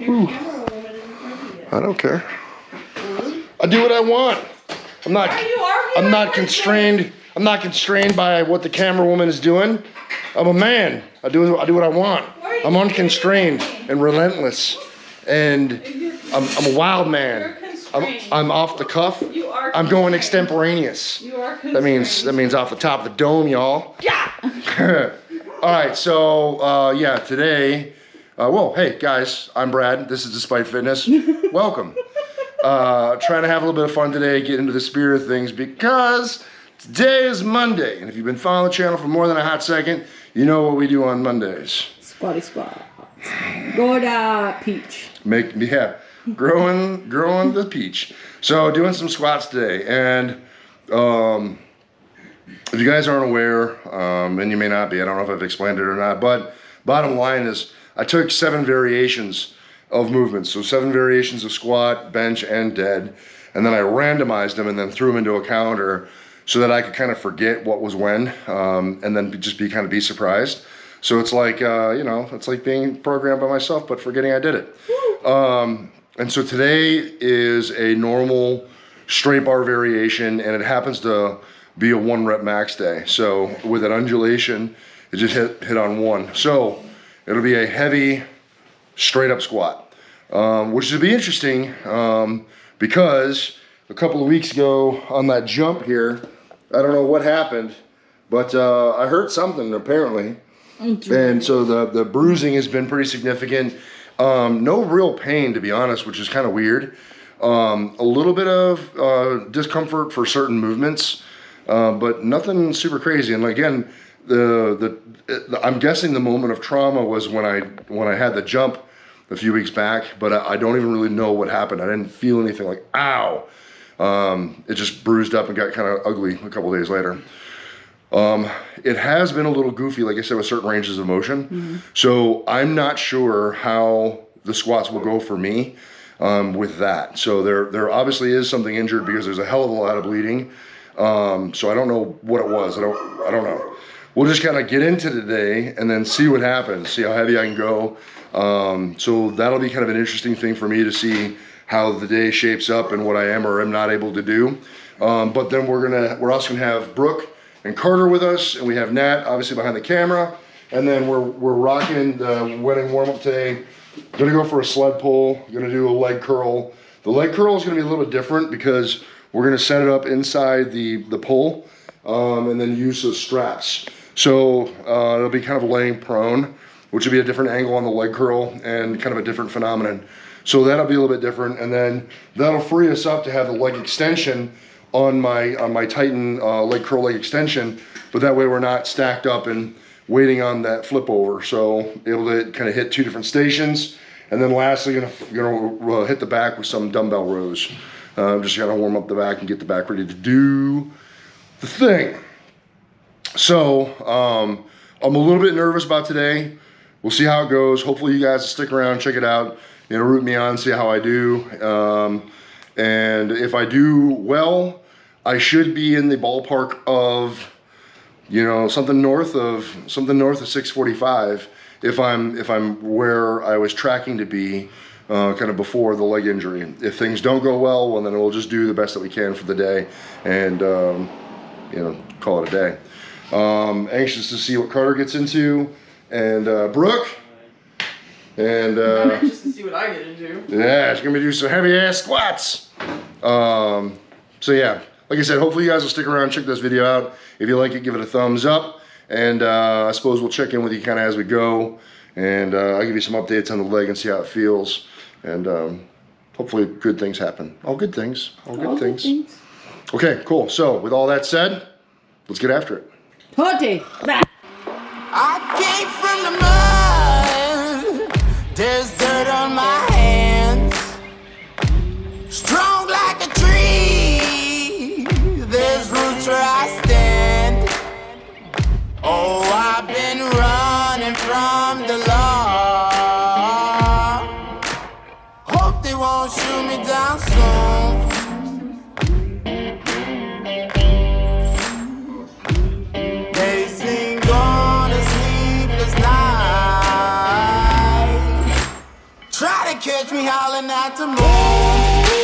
I don't care. I do what I want. I'm not constrained. I'm not constrained by what the camera woman is doing. I'm a man. I do what I want. I'm unconstrained and relentless, and I'm a wild man. I'm off the cuff. I'm going extemporaneous. That means off the top of the dome, y'all. Yeah. All right. So yeah, today. Well, hey guys, I'm Brad. This is Despite Fitness. Welcome. Trying to have a little bit of fun today, get into the spirit of things because today is Monday, and if you've been following the channel for more than a hot second, you know what we do on Mondays. Squatty squats. Go to peach. Growing the peach. So doing some squats today, and if you guys aren't aware, and you may not be, I don't know if I've explained it or not, but bottom line is I took 7 variations of movements. So 7 variations of squat, bench, and dead. And then I randomized them and then threw them into a calendar so that I could kind of forget what was when, and then just be surprised. So it's like, it's like being programmed by myself, but forgetting I did it. And so today is a normal straight bar variation, and it happens to be a 1 rep max day. So with an undulation, it just hit on 1. So it'll be a heavy straight up squat, which should be interesting because a couple of weeks ago on that jump here, I don't know what happened, but I hurt something apparently. And so the bruising has been pretty significant. No real pain, to be honest, which is kind of weird. A little bit of discomfort for certain movements, but nothing super crazy. And again, I'm guessing the moment of trauma was when I had the jump a few weeks back, but I don't even really know what happened. I didn't feel anything like, ow. It just bruised up and got kind of ugly a couple days later. It has been a little goofy, like I said, with certain ranges of motion. Mm-hmm. So I'm not sure how the squats will go for me with that. So there obviously is something injured because there's a hell of a lot of bleeding. So I don't know what it was. I don't know. We'll just kind of get into today and then see what happens, see how heavy I can go. So that'll be kind of an interesting thing for me to see how the day shapes up and what I am or am not able to do. But then we're also gonna have Brooke and Carter with us, and we have Nat obviously behind the camera, and then we're rocking the wedding warm up today. Gonna go for a sled pull, gonna do a leg curl. The leg curl is gonna be a little bit different because we're gonna set it up inside the pull, and then use those straps. So it'll be kind of laying prone, which will be a different angle on the leg curl and kind of a different phenomenon. So that'll be a little bit different, and then that'll free us up to have the leg extension on my Titan leg curl leg extension, but that way we're not stacked up and waiting on that flip over. So able to kind of hit 2 different stations, and then lastly gonna hit the back with some dumbbell rows. Just gotta warm up the back and get the back ready to do the thing. So I'm a little bit nervous about today. We'll see how it goes. Hopefully you guys will stick around, check it out, root me on, see how I do. And if I do well, I should be in the ballpark of, something north of 645 if I'm where I was tracking to be kind of before the leg injury. If things don't go well, then we'll just do the best that we can for the day and call it a day. Anxious to see what Carter gets into, and Brooke, and I'm anxious to see what I get into. Yeah, she's gonna do some heavy ass squats. So yeah, like I said, hopefully you guys will stick around, check this video out. If you like it, give it a thumbs up, and I suppose we'll check in with you kind of as we go, and I'll give you some updates on the leg and see how it feels, and hopefully good things happen. All good things. All good things. Okay, cool. So with all that said, let's get after it. Party. I came from the mud. There's dirt on my hands. Strong like a tree. There's roots where I stand. Oh, I've been running from the law. Hope they won't shoot me down soon. Try to to catch me howling at the moon.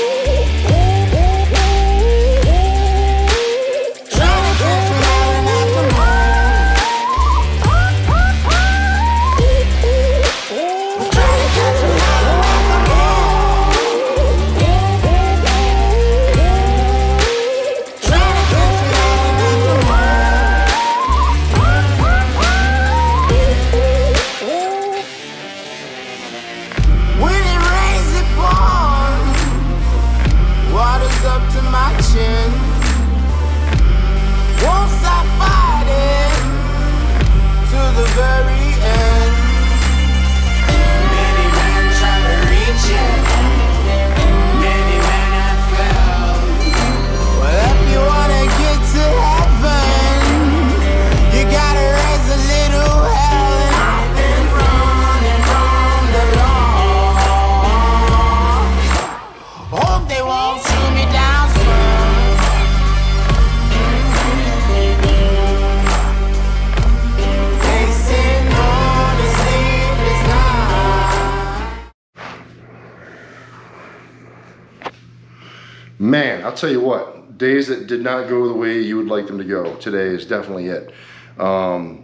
Man, I'll tell you what, days that did not go the way you would like them to go, today is definitely it. I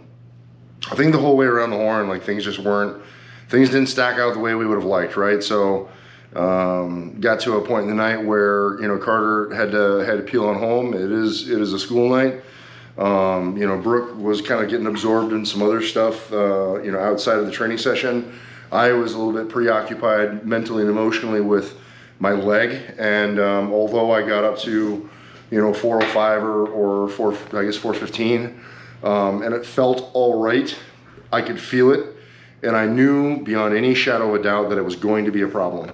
think the whole way around the horn, like things didn't stack out the way we would have liked, right? So, got to a point in the night where, you know, Carter had to peel on home. It is a school night. You know, Brooke was kind of getting absorbed in some other stuff, you know, outside of the training session. I was a little bit preoccupied mentally and emotionally with my leg, and although I got up to, you know, 405 or 415, and it felt all right, I could feel it, and I knew beyond any shadow of a doubt that it was going to be a problem.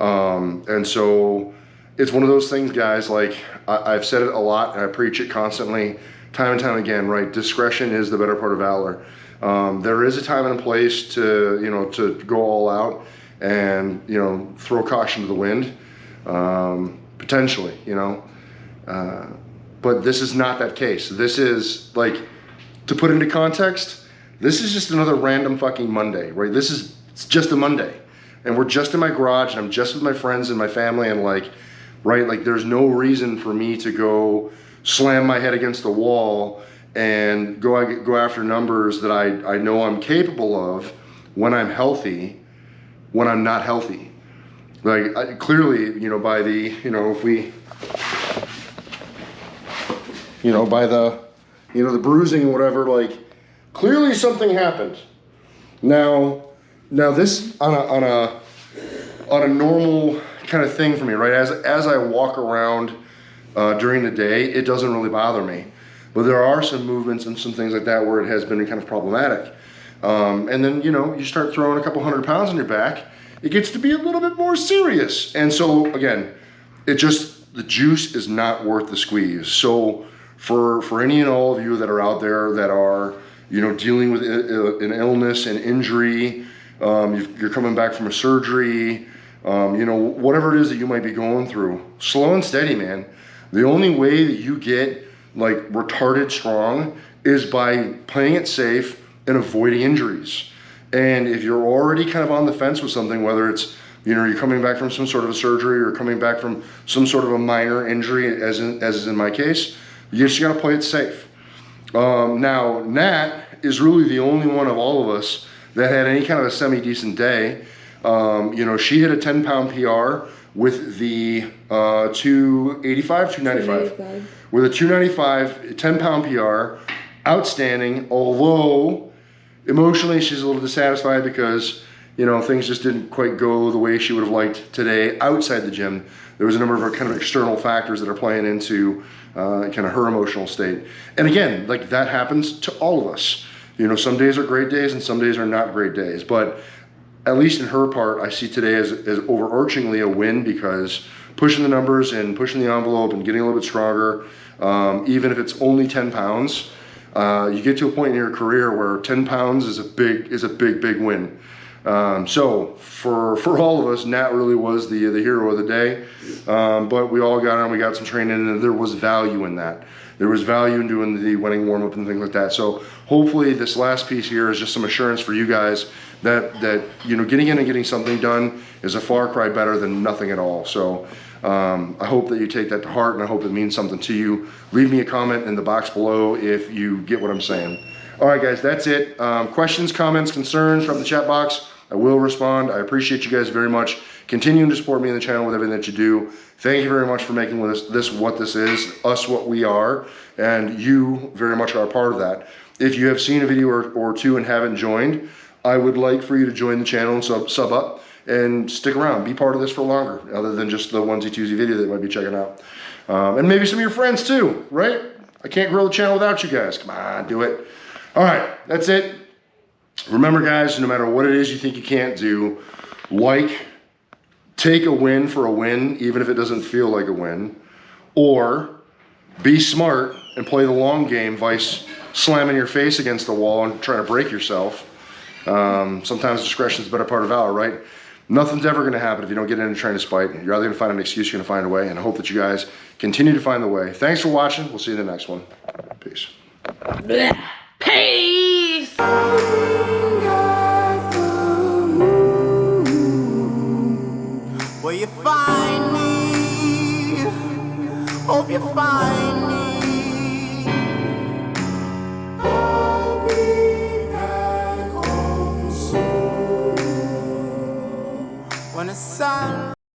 And so it's one of those things, guys, like I've said it a lot and I preach it constantly, time and time again, right? Discretion is the better part of valor. There is a time and a place to, you know, to go all out and, you know, throw caution to the wind, potentially, you know, but this is not that case. This is, like, to put into context, this is just another random fucking Monday, right? It's just a Monday, and we're just in my garage, and I'm just with my friends and my family, and like, right, like there's no reason for me to go slam my head against the wall and go after numbers that I know I'm capable of when I'm healthy, when I'm not healthy. Like, clearly, you know, by the, you know, if we, you know, by the, you know, the bruising and whatever, like, clearly something happened. Now this on a normal kind of thing for me, right? As I walk around during the day, it doesn't really bother me. But there are some movements and some things like that where it has been kind of problematic. And then, you know, you start throwing a couple 100 pounds on your back, it gets to be a little bit more serious. And so again, the juice is not worth the squeeze. So for any and all of you that are out there that are, you know, dealing with an illness and injury, you're coming back from a surgery, you know, whatever it is that you might be going through, slow and steady, man. The only way that you get like retarded strong is by playing it safe and avoiding injuries. And if you're already kind of on the fence with something, whether it's, you know, you're coming back from some sort of a surgery or coming back from some sort of a minor injury, as is in my case, you just gotta play it safe. Now, Nat is really the only one of all of us that had any kind of a semi-decent day. You know, she hit a 10-pound PR with the 285, 295. With a 295, 10-pound PR, outstanding, although emotionally she's a little dissatisfied because, you know, things just didn't quite go the way she would have liked today outside the gym. There was a number of kind of external factors that are playing into kind of her emotional state. And again, like that happens to all of us. You know, some days are great days and some days are not great days. But at least in her part, I see today as overarchingly a win because pushing the numbers and pushing the envelope and getting a little bit stronger, even if it's only 10 pounds, you get to a point in your career where 10 pounds is a big win. So for all of us, Nat really was the hero of the day. But we all got on, we got some training, and there was value in that. There was value in doing the winning warm-up and things like that. So hopefully this last piece here is just some assurance for you guys that you know, getting in and getting something done is a far cry better than nothing at all. So I hope that you take that to heart, and I hope it means something to you. Leave me a comment in the box below if you get what I'm saying. All right, guys, that's it. Questions, comments, concerns from the chat box, I will respond. I appreciate you guys very much. Continuing to support me in the channel with everything that you do. Thank you very much for making this what this is, us what we are, and you very much are a part of that. If you have seen a video or two and haven't joined, I would like for you to join the channel and sub up and stick around. Be part of this for longer, other than just the onesie-twosie video that you might be checking out. And maybe some of your friends too, right? I can't grow the channel without you guys. Come on, do it. All right, that's it. Remember, guys, no matter what it is you think you can't do, take a win for a win, even if it doesn't feel like a win, or be smart and play the long game, vice slamming your face against the wall and trying to break yourself. Sometimes discretion is the better part of valor, right? Nothing's ever going to happen if you don't get into trying to spite. You're either going to find an excuse, you're going to find a way, and I hope that you guys continue to find the way. Thanks for watching. We'll see you in the next one. Peace. Peace! Will you find me? Hope you find me.